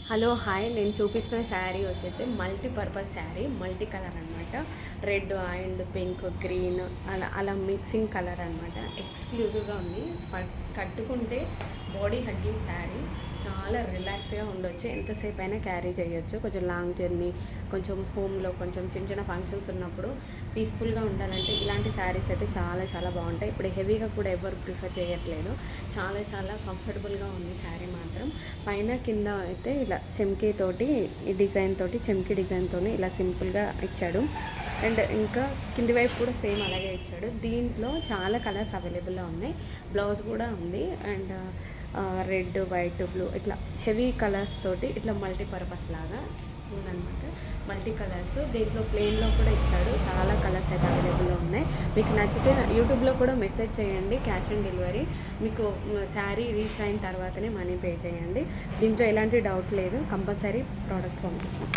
Hello hi, నేను చూపిస్తున్న శారీ వచ్చేసి మల్టీపర్పస్ శారీ, మల్టీ కలర్ అనమాట. రెడ్ అండ్ పింక్, గ్రీన్ అలా అలా మిక్సింగ్ కలర్ అనమాట. ఎక్స్క్లూజివ్గా ఉంది. కట్టుకుంటే బాడీ హగ్గింగ్ శారీ, చాలా రిలాక్స్గా ఉండొచ్చు. ఎంతసేపు అయినా క్యారీ చేయొచ్చు. కొంచెం లాంగ్ జర్నీ, కొంచెం హోమ్లో కొంచెం చిన్న చిన్న ఫంక్షన్స్ ఉన్నప్పుడు పీస్ఫుల్గా ఉండాలంటే ఇలాంటి శారీస్ అయితే చాలా చాలా బాగుంటాయి. ఇప్పుడు హెవీగా కూడా ఎవరు ప్రిఫర్ చేయట్లేదు. చాలా చాలా కంఫర్టబుల్గా ఉంది శారీ మాత్రం. పైన కింద అయితే ఇలా చెమ్కీ తోటి, ఈ డిజైన్ తోటి, చెమ్కీ డిజైన్తో ఇలా సింపుల్గా ఇచ్చాడు. అండ్ ఇంకా కింది వైపు కూడా సేమ్ అలాగే ఇచ్చాడు. దీంట్లో చాలా కలర్స్ అవైలబుల్గా ఉన్నాయి. బ్లౌజ్ కూడా ఉంది. అండ్ రెడ్, వైట్, బ్లూ ఇట్లా హెవీ కలర్స్ తోటి ఇట్లా మల్టీపర్పస్ లాగా ఉందన్నమాట. మల్టీ కలర్స్ దీంట్లో ప్లెయిన్లో కూడా ఇచ్చాడు. చాలా కలర్స్ అయితే అవైలబుల్లో ఉన్నాయి. మీకు నచ్చితే యూట్యూబ్లో కూడా మెసేజ్ చేయండి. Cash on delivery. మీకు శారీ రీచ్ అయిన తర్వాతనే మనీ పే చేయండి. దీంట్లో ఎలాంటి డౌట్ లేదు. కంపల్సరీ ప్రోడక్ట్ పంపిస్తాం.